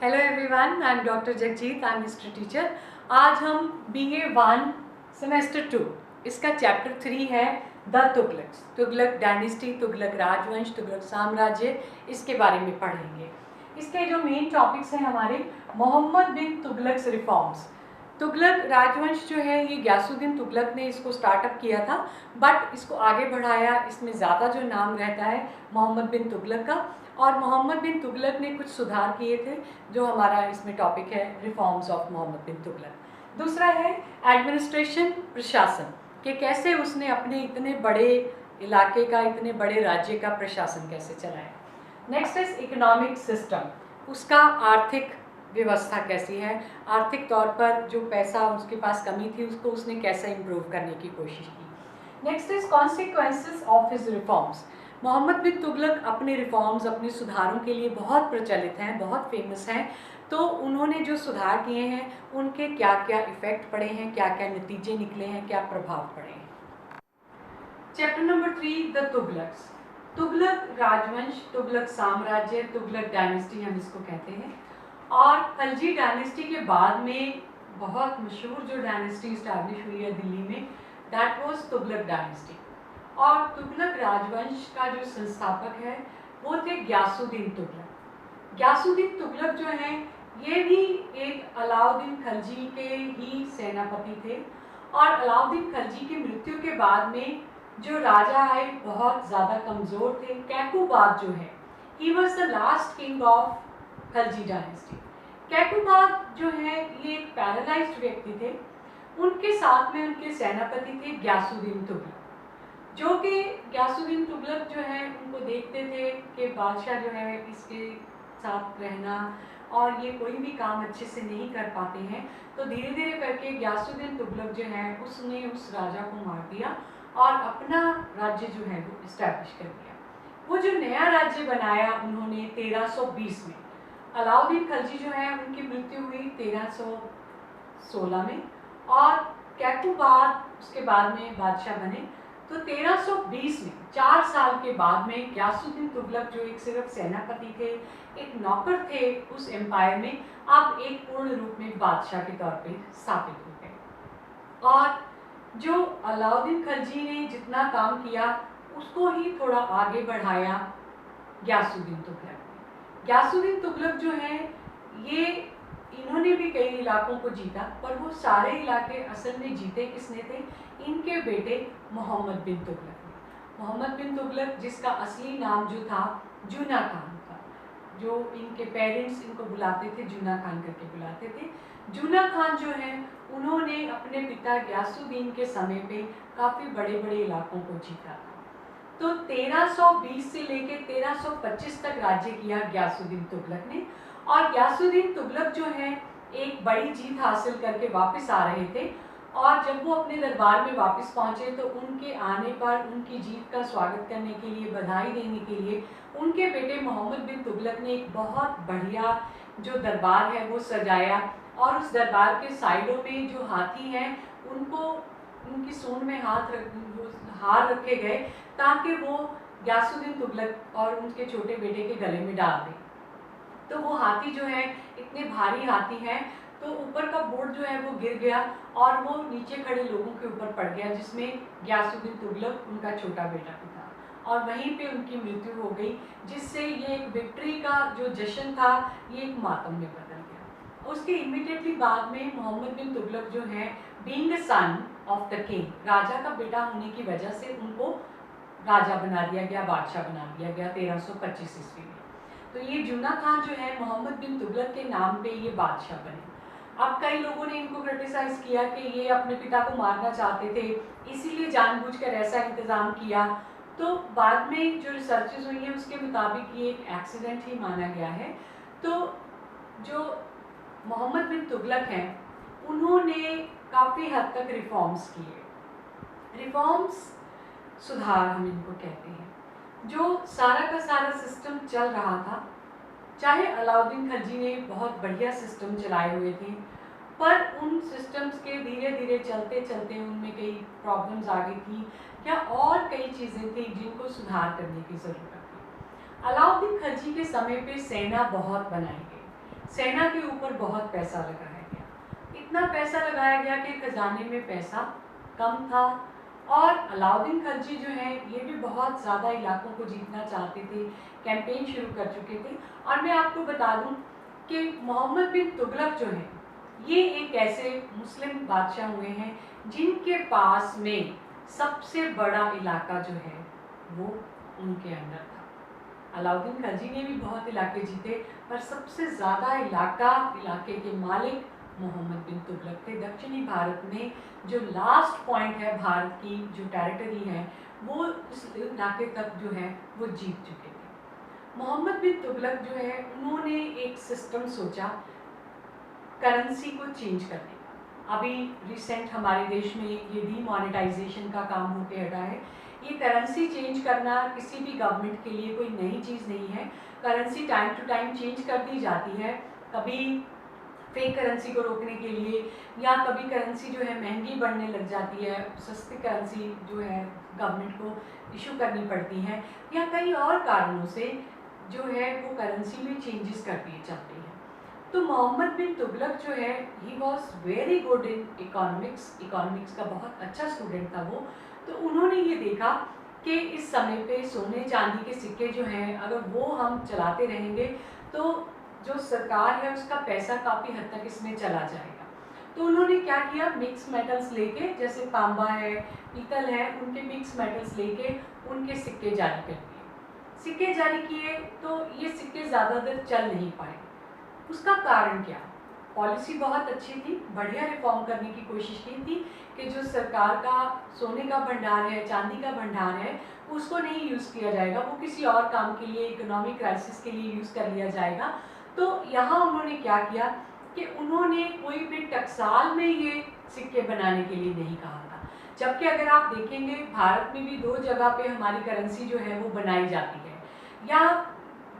Hello everyone, I am doctor Jagjit, I am history teacher. आज हम BA 1 semester 2 इसका chapter 3 है द तुगलक्स, तुगलक डायनेस्टी, तुगलक राजवंश, तुगलक साम्राज्य, इसके बारे में पढ़ेंगे। इसके जो मेन टॉपिक्स हैं हमारे मोहम्मद बिन तुगलक्स रिफॉर्म्स। तुगलक राजवंश जो है ये गयासुद्दीन तुगलक ने इसको स्टार्टअप किया था, बट इसको आगे बढ़ाया, इसमें ज़्यादा जो नाम रहता है मोहम्मद बिन तुगलक का। और मोहम्मद बिन तुगलक ने कुछ सुधार किए थे, जो हमारा इसमें टॉपिक है रिफॉर्म्स ऑफ मोहम्मद बिन तुगलक। दूसरा है एडमिनिस्ट्रेशन, प्रशासन, कि कैसे उसने अपने इतने बड़े इलाके का, इतने बड़े राज्य का प्रशासन कैसे चलाया। नेक्स्ट इज इकोनॉमिक सिस्टम, उसका आर्थिक व्यवस्था कैसी है, आर्थिक तौर पर जो पैसा उसके पास कमी थी उसको उसने कैसे इम्प्रूव करने की कोशिश की। Next is consequences of his reforms. Muhammad bin Tughlaq अपने रिफॉर्म्स, अपने सुधारों के लिए बहुत प्रचलित हैं, बहुत फेमस हैं। तो उन्होंने जो सुधार किए हैं उनके क्या क्या इफ़ेक्ट पड़े हैं, क्या क्या नतीजे निकले हैं, क्या प्रभाव पड़े हैं। Chapter number 3, the Tughlaqs, Tughlaq राजवंश, तुगलक साम्राज्य, तुगलक डायनेस्टी हम इसको कहते हैं। और खलजी डायनेस्टी के बाद में बहुत मशहूर जो डायनेस्टी इस्टेब्लिश हुई है दिल्ली में, दैट वाज तुगलक डायनेस्टी। और तुगलक राजवंश का जो संस्थापक है वो थे गयासुद्दीन तुगलक। गयासुद्दीन तुगलक जो हैं ये भी एक अलाउद्दीन खलजी के ही सेनापति थे। और अलाउद्दीन खलजी की मृत्यु के बाद में जो राजा आए बहुत ज़्यादा कमज़ोर थे। कैकुबाद जो है, he was the last king of Khalji dynasty. Kaiqubad जो है ये एक पैरालाइज्ड व्यक्ति थे। उनके साथ में उनके सेनापति थे गयासुद्दीन तुगलक, जो कि गयासुद्दीन तुगलक जो है उनको देखते थे कि बादशाह जो है इसके साथ रहना और ये कोई भी काम अच्छे से नहीं कर पाते हैं। तो धीरे धीरे करके गयासुद्दीन तुगलक जो है उसने उस राजा को मार दिया और अपना राज्य जो है वो इस्टेब्लिश कर दिया। वो जो नया राज्य बनाया उन्होंने 1320 में। अलाउद्दीन खलजी जो है उनकी मृत्यु हुई 1316 में और कैकुबाद उसके बाद में बादशाह बने। तो 1320 में 4 साल के बाद में गयासुद्दीन तुगलक जो एक सिर्फ सेनापति थे, एक नौकर थे उस एम्पायर में, अब एक पूर्ण रूप में बादशाह के तौर पे स्थापित हो गए। और जो अलाउद्दीन खलजी ने जितना काम किया उसको ही थोड़ा आगे बढ़ाया गयासुद्दीन तुगलक ने। गयासुद्दीन तुगलक जो है ये इन्होंने भी कई इलाकों को जीता, पर वो सारे इलाके असल में जीते किसने थे? इनके बेटे मोहम्मद बिन तुगलक ने। मोहम्मद बिन तुगलक जिसका असली नाम जो था जूना खान था, जो इनके पेरेंट्स इनको बुलाते थे जूना खान करके बुलाते थे। जूना खान जो है उन्होंने अपने पिता गयासुद्दीन के समय पे काफ़ी बड़े बड़े इलाकों को जीता था। तो 1320 से लेकर 1325 तक राज्य किया गयासुद्दीन तुगलक ने। और गयासुद्दीन तुगलक जो है एक बड़ी जीत हासिल करके वापस आ रहे थे। और जब वो अपने दरबार में वापस पहुंचे तो उनके आने पर उनकी जीत का स्वागत करने के लिए, बधाई देने के लिए उनके बेटे मोहम्मद बिन तुगलक ने एक बहुत बढ़िया जो दरबार है वो सजाया। और उस दरबार के साइडों में जो हाथी हैं उनको उनकी सूंड में हार रखे गए ताकि वो गयासुद्दीन तुगलक और उनके छोटे बेटे के गले में डाल दें। तो वो हाथी जो है इतने भारी हाथी हैं तो ऊपर का बोर्ड जो है वो गिर गया और वो नीचे खड़े लोगों के ऊपर पड़ गया, जिसमें गयासुद्दीन तुगलक उनका छोटा बेटा भी था। और वहीं पे उनकी मृत्यु हो गई, जिससे ये एक विक्ट्री का जो जश्न था ये एक मातम में बदल गया। उसके इमीडिएटली बाद में मोहम्मद बिन तुगलक जो है being the son of the king, राजा का बेटा होने की वजह से उनको राजा बना दिया गया, बादशाह बना दिया गया 1325 ईस्वी में। तो ये जूना खान जो है मोहम्मद बिन तुगलक के नाम पे ये बादशाह बने। अब कई लोगों ने इनको क्रिटिसाइज किया कि ये अपने पिता को मारना चाहते थे, इसीलिए जानबूझकर ऐसा इंतज़ाम किया। तो बाद में जो रिसर्चेज हुई हैं उसके मुताबिक ये एक एक्सीडेंट ही माना गया है। तो जो मोहम्मद बिन तुगलक हैं उन्होंने काफ़ी हद तक रिफॉर्म्स किए। रिफॉर्म्स, सुधार हम इनको कहते हैं। जो सारा का सारा सिस्टम चल रहा था, चाहे अलाउद्दीन खलजी ने बहुत बढ़िया सिस्टम चलाए हुए थे, पर उन सिस्टम्स के धीरे धीरे चलते चलते उनमें कई प्रॉब्लम्स आ गई थी या और कई चीज़ें थी जिनको सुधार करने की ज़रूरत थी। अलाउद्दीन खलजी के समय पे सेना बहुत बनाई गई, सेना के ऊपर बहुत पैसा लगाया गया, इतना पैसा लगाया गया कि खजाने में पैसा कम था। और अलाउद्दीन खिलजी जो है ये भी बहुत ज़्यादा इलाकों को जीतना चाहते थे, कैंपेन शुरू कर चुके थे। और मैं आपको बता दूं कि मोहम्मद बिन तुगलक जो है ये एक ऐसे मुस्लिम बादशाह हुए हैं जिनके पास में सबसे बड़ा इलाका जो है वो उनके अंदर था। अलाउद्दीन खिलजी ने भी बहुत इलाके जीते, पर सबसे ज़्यादा इलाके के मालिक मोहम्मद बिन तुगलक थे। दक्षिणी भारत में जो लास्ट पॉइंट है भारत की जो टेरिटरी है वो उस इलाके तक जो है वो जीत चुके थे। मोहम्मद बिन तुगलक जो है उन्होंने एक सिस्टम सोचा करेंसी को चेंज करने का। अभी रिसेंट हमारे देश में ये डीमोनेटाइजेशन का काम होके हटा है। ये करेंसी चेंज करना किसी भी गवर्नमेंट के लिए कोई नई चीज़ नहीं है। Currency time to time change कर दी जाती है, कभी फेक करेंसी को रोकने के लिए, या कभी करेंसी जो है महंगी बढ़ने लग जाती है, सस्ती करेंसी जो है गवर्नमेंट को इशू करनी पड़ती है, या कई और कारणों से जो है वो करेंसी में चेंजेस कर दिए जाते हैं। तो मोहम्मद बिन तुगलक जो है he was very good in economics का बहुत अच्छा स्टूडेंट था वो। तो उन्होंने ये देखा कि इस समय पे सोने चांदी के सिक्के जो हैं अगर वो हम चलाते रहेंगे तो जो सरकार है उसका पैसा काफ़ी हद तक इसमें चला जाएगा। तो उन्होंने क्या किया, मिक्स मेटल्स लेके, जैसे तांबा है, पीतल है, उनके मिक्स मेटल्स लेके उनके सिक्के जारी कर दिए। सिक्के जारी किए तो ये सिक्के ज़्यादा देर चल नहीं पाए। उसका कारण क्या? पॉलिसी बहुत अच्छी थी, बढ़िया रिफॉर्म करने की कोशिश की थी कि जो सरकार का सोने का भंडार है, चांदी का भंडार है, उसको नहीं यूज़ किया जाएगा, वो किसी और काम के लिए, इकोनॉमिक क्राइसिस के लिए यूज़ कर लिया जाएगा। तो यहाँ उन्होंने क्या किया कि उन्होंने कोई भी टकसाल में ये सिक्के बनाने के लिए नहीं कहा था। जबकि अगर आप देखेंगे भारत में भी दो जगह पे हमारी करेंसी जो है वो बनाई जाती है, या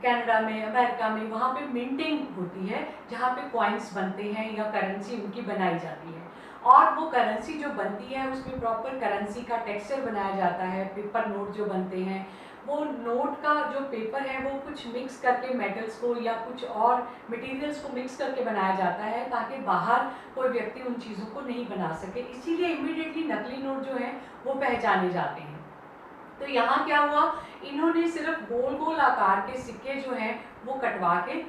कनाडा में, अमेरिका में, वहाँ पे मिंटिंग होती है जहाँ पे कॉइन्स बनते हैं या करेंसी उनकी बनाई जाती है। और वो करेंसी जो बनती है उसमें प्रॉपर करेंसी का टेक्सचर बनाया जाता है। पेपर नोट जो बनते हैं वो नोट का जो पेपर है वो कुछ मिक्स करके मेटल्स को या कुछ और मटेरियल्स को मिक्स करके बनाया जाता है ताकि बाहर कोई व्यक्ति उन चीज़ों को नहीं बना सके। इसीलिए इमीडिएटली नकली नोट जो है वो पहचाने जाते हैं। तो यहाँ क्या हुआ, इन्होंने सिर्फ गोल गोल आकार के सिक्के जो हैं वो कटवा के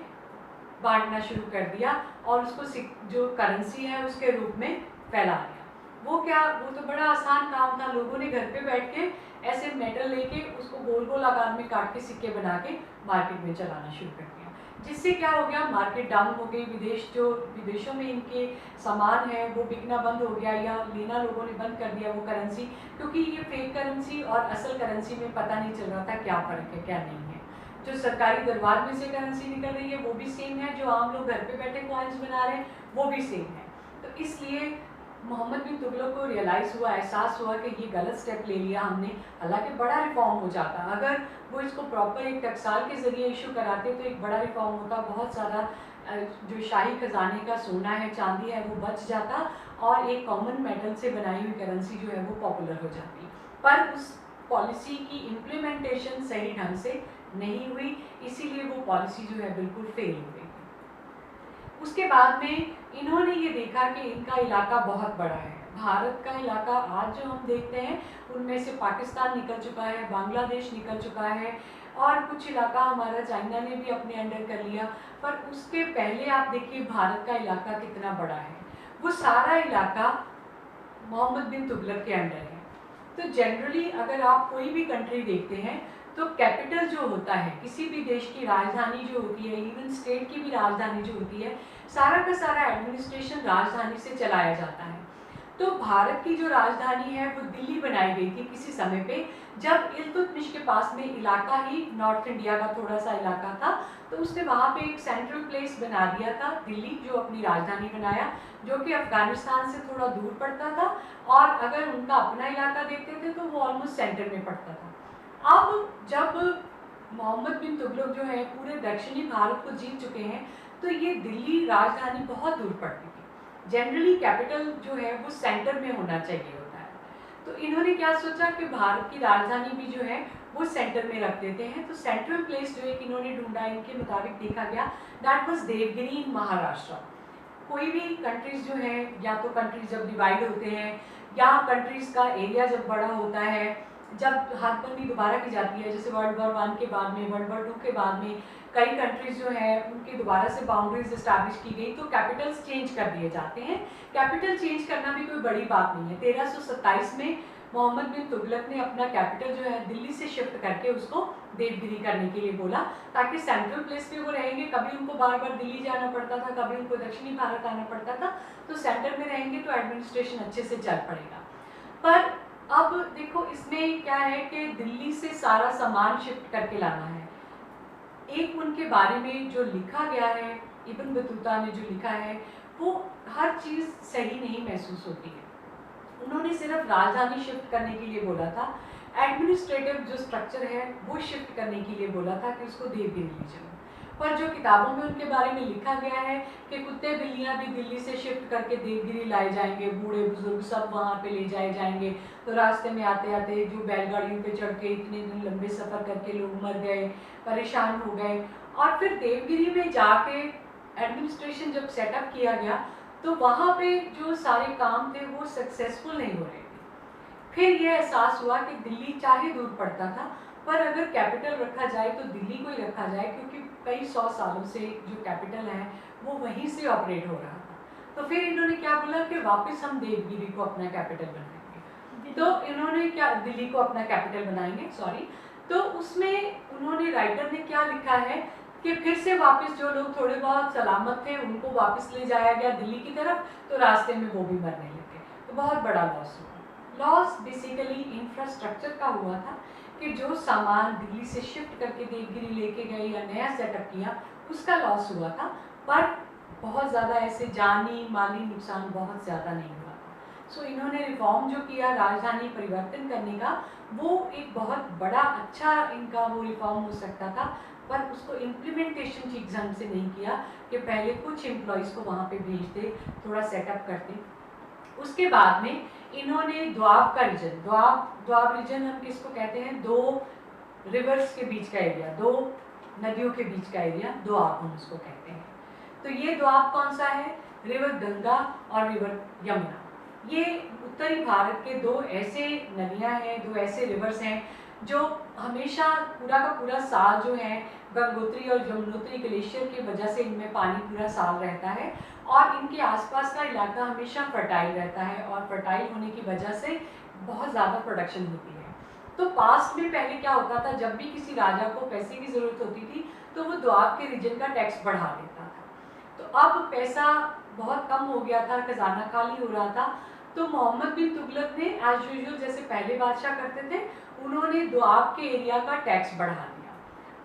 बांटना शुरू कर दिया और उसको जो करेंसी है उसके रूप में फैला दिया। वो क्या, वो तो बड़ा आसान काम था। लोगों ने घर पे बैठ के ऐसे मेटल लेके उसको गोल गोल आकार में काट के सिक्के बना के मार्केट में चलाना शुरू कर दिया, जिससे क्या हो गया, मार्केट डाउन हो गई। विदेशों में इनके सामान है वो बिकना बंद हो गया, या लेना लोगों ने बंद कर दिया वो करेंसी, क्योंकि ये फेक करेंसी और असल करेंसी में पता नहीं चल रहा था क्या फ़र्क है क्या नहीं है। जो सरकारी दरबार में से करेंसी निकल रही है वो भी सेम है, जो आम लोग घर पे बैठे कॉइन्स बना रहे हैं वो भी सेम है। तो इसलिए मोहम्मद बिन तुगलक को रियलाइज़ हुआ, एहसास हुआ कि ये गलत स्टेप ले लिया हमने। हालांकि बड़ा रिफॉर्म हो जाता, अगर वो इसको प्रॉपर एक टकसाल के ज़रिए इशू कराते तो एक बड़ा रिफॉर्म होता, बहुत सारा जो शाही खजाने का सोना है, चांदी है, वो बच जाता और एक कॉमन मेटल से बनाई हुई करेंसी जो है वो पॉपुलर हो जाती। पर उस पॉलिसी की इम्प्लीमेंटेशन सही ढंग से नहीं हुई, इसीलिए वो पॉलिसी जो है बिल्कुल फेल हो गई। उसके बाद में इन्होंने ये देखा कि इनका इलाका बहुत बड़ा है। भारत का इलाका आज जो हम देखते हैं उनमें से पाकिस्तान निकल चुका है, बांग्लादेश निकल चुका है, और कुछ इलाका हमारा चाइना ने भी अपने अंडर कर लिया। पर उसके पहले आप देखिए भारत का इलाका कितना बड़ा है। वो सारा इलाका मोहम्मद बिन तुगलक के अंडर है। तो जनरली अगर आप कोई भी कंट्री देखते हैं तो कैपिटल जो होता है, किसी भी देश की राजधानी जो होती है, इवन स्टेट की भी राजधानी जो होती है, सारा का सारा एडमिनिस्ट्रेशन राजधानी से चलाया जाता है। तो भारत की जो राजधानी है वो दिल्ली बनाई गई थी किसी समय पे, जब इल्तुतमिश के पास में इलाका ही नॉर्थ इंडिया का थोड़ा सा इलाका था, तो उसने वहाँ पे एक सेंट्रल प्लेस बना दिया था दिल्ली, जो अपनी राजधानी बनाया, जो कि अफगानिस्तान से थोड़ा दूर पड़ता था, और अगर उनका अपना इलाका देखते थे तो वो ऑलमोस्ट सेंटर में पड़ता था। अब जब मोहम्मद बिन तुगलक जो है पूरे दक्षिणी भारत को जीत चुके हैं तो ये दिल्ली राजधानी बहुत दूर पड़ती थी। जनरली कैपिटल जो है वो सेंटर में होना चाहिए होता है। तो इन्होंने क्या सोचा कि भारत की राजधानी भी जो है वो सेंटर में रख देते हैं। तो सेंट्रल प्लेस जो एक इन्होंने ढूंढा, इनके मुताबिक देखा गया, दैट वाज देवगिरी इन महाराष्ट्र। कोई भी कंट्रीज जो हैं, या तो कंट्रीज जब डिवाइड होते हैं या कंट्रीज का एरिया जब बड़ा होता है, जब हदबंदी दोबारा की जाती है, जैसे वर्ल्ड वॉर 1 के बाद में, वर्ल्ड वॉर 2 के बाद में कई कंट्रीज जो है उनकी दोबारा से बाउंड्रीज इस्टेब्लिश की गई, तो कैपिटल्स चेंज कर दिए जाते हैं। कैपिटल चेंज करना भी कोई बड़ी बात नहीं है। 1327 में मोहम्मद बिन तुगलक ने अपना कैपिटल जो है दिल्ली से शिफ्ट करके उसको देवगिरी करने के लिए बोला, ताकि सेंट्रल प्लेस पे वो रहेंगे। कभी उनको बार बार दिल्ली जाना पड़ता था, कभी उनको दक्षिणी भारत आना पड़ता था, तो सेंटर में रहेंगे तो एडमिनिस्ट्रेशन अच्छे से चल पड़ेगा। पर अब देखो इसमें क्या है कि दिल्ली से सारा सामान शिफ्ट करके लाना है। एक उनके बारे में जो लिखा गया है, इब्न बतूता ने जो लिखा है, वो हर चीज़ सही नहीं महसूस होती है। उन्होंने सिर्फ राजधानी शिफ्ट करने के लिए बोला था, एडमिनिस्ट्रेटिव जो स्ट्रक्चर है वो शिफ्ट करने के लिए बोला था कि उसको देवगिरी ले चलो। पर जो किताबों में उनके बारे में लिखा गया है कि कुत्ते बिल्लियाँ भी दिल्ली से शिफ्ट करके देवगिरी लाए जाएंगे, बूढ़े बुजुर्ग सब वहाँ पे ले जाए जाएंगे। तो रास्ते में आते आते जो बैलगाड़ियों पे चढ़ के इतने दिन लंबे सफ़र करके लोग मर गए, परेशान हो गए। और फिर देवगिरी में जाके एडमिनिस्ट्रेशन जब सेटअप किया गया तो वहाँ पे जो सारे काम थे वो सक्सेसफुल नहीं हो रहे थे। फिर यह एहसास हुआ कि दिल्ली चाहे दूर पड़ता था, पर अगर कैपिटल रखा जाए तो दिल्ली को ही रखा जाए, क्योंकि कई 100 सालों से जो कैपिटल है वो वहीं से ऑपरेट हो रहा था। तो फिर इन्होंने क्या बोला कि वापस हम देवगिरी को अपना कैपिटल बनाएंगे। तो इन्होंने क्या, दिल्ली को अपना कैपिटल बनाएंगे, सॉरी। तो उसमें उन्होंने, राइटर ने क्या लिखा है कि फिर से वापस जो लोग थोड़े बहुत सलामत थे उनको वापस ले जाया गया दिल्ली की तरफ, तो रास्ते में वो भी मरने लगे। तो बहुत बड़ा लॉस हुआ। लॉस बेसिकली इंफ्रास्ट्रक्चर का हुआ था कि जो सामान दिल्ली से शिफ्ट करके देवगिरी लेके गए या नया सेटअप किया उसका लॉस हुआ था, पर बहुत ज़्यादा ऐसे जानी माली नुकसान बहुत ज़्यादा नहीं हुआ था। सो इन्होंने रिफॉर्म जो किया राजधानी परिवर्तन करने का, वो एक बहुत बड़ा अच्छा इनका वो रिफॉर्म हो सकता था, पर उसको इम्प्लीमेंटेशन ठीक ढंग से नहीं किया कि पहले कुछ एम्प्लॉयज़ को वहाँ पे भेज दे, थोड़ा सेटअप करते। उसके बाद में इन्होंने द्वाब का रीजन, द्वाब रीजन हम किसको कहते हैं, दो रिवर्स के बीच का एरिया, दो नदियों के बीच का एरिया, द्वाब हम उसको कहते हैं। तो ये द्वाब कौन सा है, रिवर गंगा और रिवर यमुना। ये उत्तरी भारत के दो ऐसे नदियां हैं, दो ऐसे रिवर्स हैं जो हमेशा पूरा का पूरा साल जो है गंगोत्री और यमुनोत्री ग्लेशियर की वजह से इनमें पानी पूरा साल रहता है, और इनके आसपास का इलाका हमेशा फर्टाइल रहता है, और फर्टाइल होने की वजह से बहुत ज़्यादा प्रोडक्शन होती है। तो पास्ट में पहले क्या होता था, जब भी किसी राजा को पैसे की ज़रूरत होती थी तो वो द्वाब के रीजन का टैक्स बढ़ा देता था। तो अब पैसा बहुत कम हो गया था, खजाना खाली हो रहा था, तो मोहम्मद बिन तुगलक ने एज यूजुअल जैसे पहले बादशाह करते थे, उन्होंने द्वाब के एरिया का टैक्स बढ़ा दिया।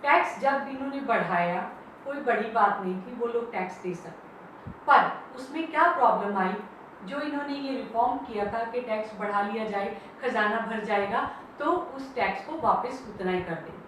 टैक्स जब इन्होंने बढ़ाया, कोई बड़ी बात नहीं थी, वो लोग टैक्स दे सकते थे, पर उसमें क्या प्रॉब्लम आई, जो इन्होंने ये रिफॉर्म किया था कि टैक्स बढ़ा लिया जाए, खजाना भर जाएगा, तो उस टैक्स को वापस उतना ही कर देंगे।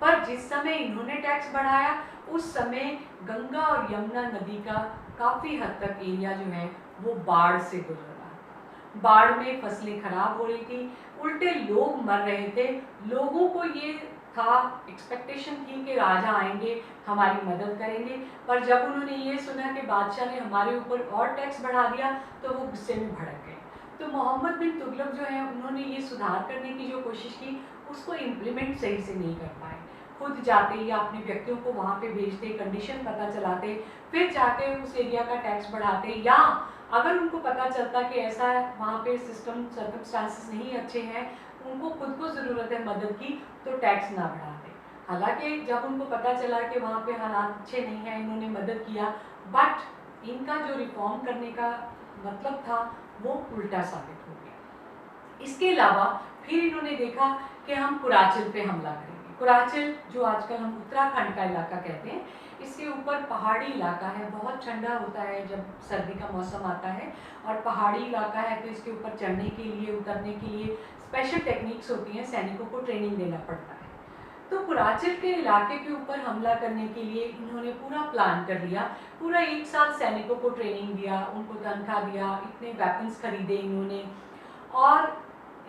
पर जिस समय इन्होंने टैक्स बढ़ाया उस समय गंगा और यमुना नदी का काफ़ी हद तक एरिया जो है वो बाढ़ से गुजर रहा था। बाढ़ में फसलें खराब हो रही थी, उल्टे लोग मर रहे थे। लोगों को ये था, एक्सपेक्टेशन थी कि राजा आएंगे हमारी मदद करेंगे, पर जब उन्होंने ये सुना कि बादशाह ने हमारे ऊपर और टैक्स बढ़ा दिया तो वो गुस्से में भड़क गए। तो मोहम्मद बिन तुगलक जो है उन्होंने ये सुधार करने की जो कोशिश की उसको इम्प्लीमेंट सही से नहीं कर पाए। खुद जाते या अपने व्यक्तियों को वहाँ पे भेजते, कंडीशन पता चलाते, फिर जाके उस एरिया का टैक्स बढ़ाते, या अगर उनको पता चलता कि ऐसा वहाँ पे सिस्टम सर्कमस्टांसेस नहीं अच्छे हैं, उनको खुद को ज़रूरत है मदद की, तो टैक्स ना बढ़ाते। हालांकि जब उनको पता चला कि वहाँ पे हालात अच्छे नहीं हैं, इन्होंने मदद किया, बट इनका जो रिफॉर्म करने का मतलब था वो उल्टा साबित हो गया। इसके अलावा फिर इन्होंने देखा कि हम कुराचिल पे हमला करेंगे। कुराचिल जो आजकल हम उत्तराखंड का इलाका कहते हैं, इसके ऊपर पहाड़ी इलाका है, बहुत ठंडा होता है जब सर्दी का मौसम आता है, और पहाड़ी इलाका है तो इसके ऊपर चढ़ने के लिए, उतरने के लिए स्पेशल टेक्निक्स होती हैं, सैनिकों को ट्रेनिंग देना पड़ता है। तो कुराचिल के इलाके के ऊपर हमला करने के लिए इन्होंने पूरा प्लान कर लिया। पूरा 1 साल सैनिकों को ट्रेनिंग दिया, उनको तनख्वाह दिया, इतने वेपन्स खरीदे इन्होंने, और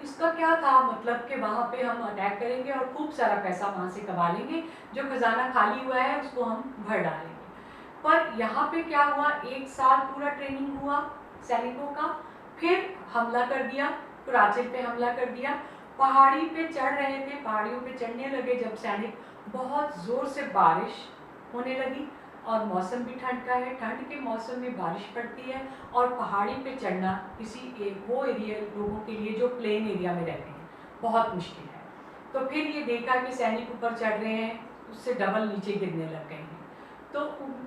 इसका क्या था मतलब कि वहाँ पे हम अटैक करेंगे और खूब सारा पैसा वहाँ से कमा लेंगे, जो खजाना खाली हुआ है उसको हम भर डालेंगे। पर यहाँ पे क्या हुआ, 1 साल पूरा ट्रेनिंग हुआ सैनिकों का, फिर हमला कर दिया, कुराचिल पे हमला कर दिया। पहाड़ी पे चढ़ रहे थे, पहाड़ियों पे चढ़ने लगे जब सैनिक, बहुत ज़ोर से बारिश होने लगी और मौसम भी ठंड का है। ठंड के मौसम में बारिश पड़ती है और पहाड़ी पे चढ़ना किसी वो एरिया लोगों के लिए जो प्लेन एरिया में रहते हैं बहुत मुश्किल है। तो फिर ये देखा कि सैनिक ऊपर चढ़ रहे हैं, उससे डबल नीचे गिरने लग गए हैं। तो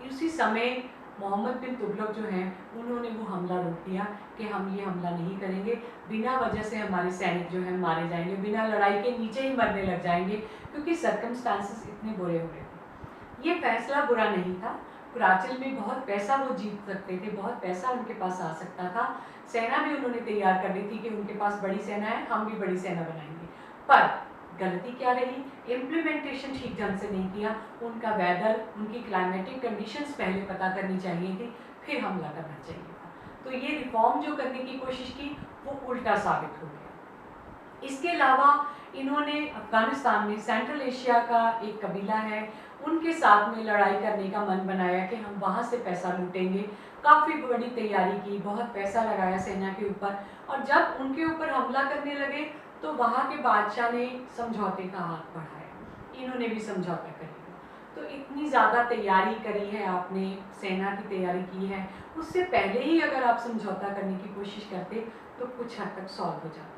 उसी समय मोहम्मद बिन तुगलक जो हैं उन्होंने वो हमला रोक दिया कि हम ये हमला नहीं करेंगे, बिना वजह से हमारे सैनिक जो हैं मारे जाएंगे, बिना लड़ाई के नीचे ही मरने लग जाएंगे, क्योंकि सर्कमस्टांसेस इतने बुरे हो रहे थे। ये फैसला बुरा नहीं था, कुराचिल में बहुत पैसा वो जीत सकते थे, बहुत पैसा उनके पास आ सकता था, सेना भी उन्होंने तैयार कर ली थी कि उनके पास बड़ी सेना है, हम भी बड़ी सेना बनाएंगे। पर गलती क्या रही, इम्प्लीमेंटेशन ठीक ढंग से नहीं किया। उनका वेदर, उनकी क्लाइमेटिक कंडीशंस पहले पता करनी चाहिए थी, फिर हमला करना चाहिए था। तो ये रिफॉर्म जो करने की कोशिश की वो उल्टा साबित हो गया। इसके अलावा इन्होंने अफगानिस्तान में, सेंट्रल एशिया का एक कबीला है, उनके साथ में लड़ाई करने का मन बनाया कि हम वहाँ से पैसा लूटेंगे। काफ़ी बड़ी तैयारी की, बहुत पैसा लगाया सेना के ऊपर, और जब उनके ऊपर हमला करने लगे तो वहाँ के बादशाह ने समझौते का हाथ बढ़ाया, इन्होंने भी समझौता कर लिया। तो इतनी ज़्यादा तैयारी करी है आपने, सेना की तैयारी की है, उससे पहले ही अगर आप समझौता करने की कोशिश करते तो कुछ हद तक सॉल्व हो जाता।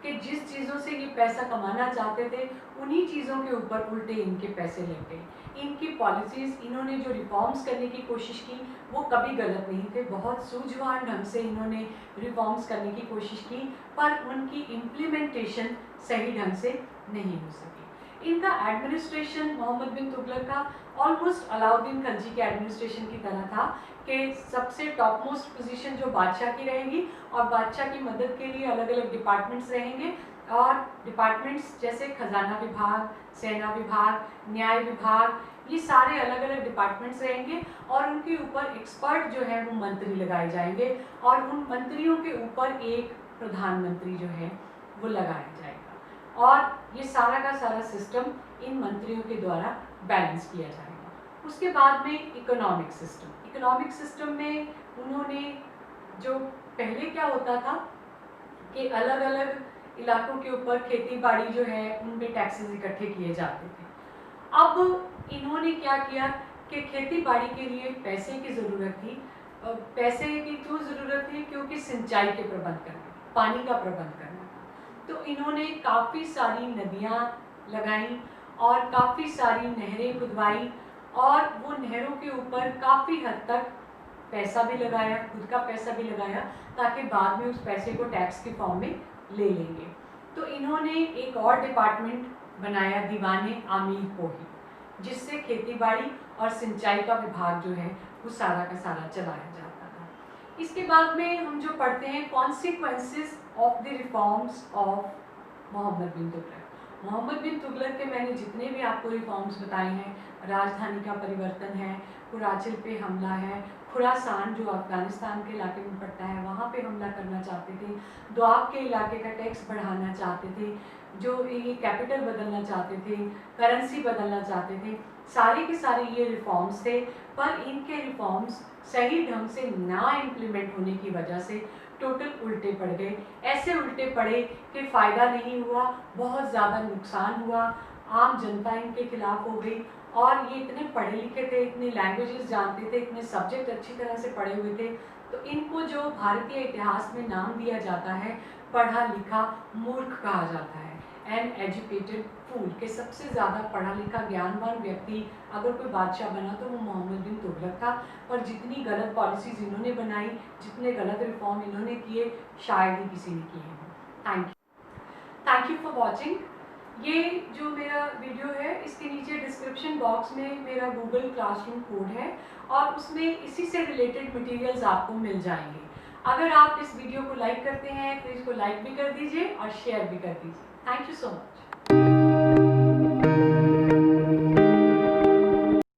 कि जिस चीज़ों से ये पैसा कमाना चाहते थे उन्हीं चीज़ों के ऊपर उल्टे इनके पैसे लग गए। इनकी पॉलिसीज़, इन्होंने जो रिफॉर्म्स करने की कोशिश की वो कभी गलत नहीं थे, बहुत सूझवान ढंग से इन्होंने रिफॉर्म्स करने की कोशिश की, पर उनकी इम्प्लीमेंटेशन सही ढंग से नहीं हो सकी। इनका एडमिनिस्ट्रेशन, मोहम्मद बिन तुगलक का, ऑलमोस्ट अलाउद्दीन खलजी के एडमिनिस्ट्रेशन की तरह था कि सबसे टॉप मोस्ट पोजीशन जो बादशाह की रहेगी और बादशाह की मदद के लिए अलग अलग डिपार्टमेंट्स रहेंगे, और डिपार्टमेंट्स जैसे खजाना विभाग, सेना विभाग, न्याय विभाग, ये सारे अलग अलग डिपार्टमेंट्स रहेंगे और उनके ऊपर एक्सपर्ट जो है वो मंत्री लगाए जाएंगे और उन मंत्रियों के ऊपर एक प्रधानमंत्री जो है वो लगाया जाएगा और ये सारा का सारा सिस्टम इन मंत्रियों के द्वारा बैलेंस किया जाएगा। उसके बाद में इकोनॉमिक सिस्टम में उन्होंने, जो पहले क्या होता था कि अलग अलग इलाकों के ऊपर खेती बाड़ी जो है उन पे टैक्सेस इकट्ठे किए जाते थे। अब इन्होंने क्या किया कि खेती बाड़ी के लिए पैसे की ज़रूरत थी। पैसे की क्यों ज़रूरत थी? क्योंकि सिंचाई के प्रबंध करना, पानी का प्रबंध करना था। तो इन्होंने काफ़ी सारी नदियाँ लगाईं और काफ़ी सारी नहरें खुदवाई और वो नहरों के ऊपर काफ़ी हद तक पैसा भी लगाया, खुद का पैसा भी लगाया, ताकि बाद में उस पैसे को टैक्स के फॉर्म में ले लेंगे। तो इन्होंने एक और डिपार्टमेंट बनाया, दीवाने आमीर कोही, जिससे खेतीबाड़ी और सिंचाई का विभाग जो है वो सारा का सारा चलाया जाता था। इसके बाद में हम जो पढ़ते हैं consequences of the reforms of Muhammad bin Tughlaq. Muhammad bin Tughlaq के मैंने जितने भी आपको रिफॉर्म्स बताए हैं, राजधानी का परिवर्तन है, कुराचिल पे हमला है, खुरासान जो अफगानिस्तान के इलाके में पड़ता है वहाँ पे हमला करना चाहते थे, दोआब के इलाके का टैक्स बढ़ाना चाहते थे, जो ये कैपिटल बदलना चाहते थे, करेंसी बदलना चाहते थे, सारे के सारे ये रिफॉर्म्स थे। पर इनके रिफॉर्म्स सही ढंग से ना इम्प्लीमेंट होने की वजह से टोटल उल्टे पड़ गए। ऐसे उल्टे पड़े कि फ़ायदा नहीं हुआ, बहुत ज़्यादा नुकसान हुआ, आम जनता इनके खिलाफ हो गई। और ये इतने पढ़े लिखे थे, इतने लैंग्वेजेस जानते थे, इतने सब्जेक्ट अच्छी तरह से पढ़े हुए थे, तो इनको जो भारतीय इतिहास में नाम दिया जाता है पढ़ा लिखा मूर्ख कहा जाता है, एन एजुकेटेड फूल, के सबसे ज़्यादा पढ़ा लिखा ज्ञानवान व्यक्ति अगर कोई बादशाह बना तो वो मोहम्मद बिन तुगलक था। पर जितनी गलत पॉलिसीज़ इन्होंने बनाई, जितने गलत रिफॉर्म इन्होंने किए, शायद ही किसी ने किए हैं। Thank you for watching. ये जो मेरा वीडियो है इसके नीचे डिस्क्रिप्शन बॉक्स में मेरा गूगल क्लासरूम कोड है और उसमें इसी से रिलेटेड मटेरियल्स आपको मिल जाएंगे। अगर आप इस वीडियो को लाइक करते हैं तो इसको लाइक भी कर दीजिए और शेयर भी कर दीजिए। Thank you so much.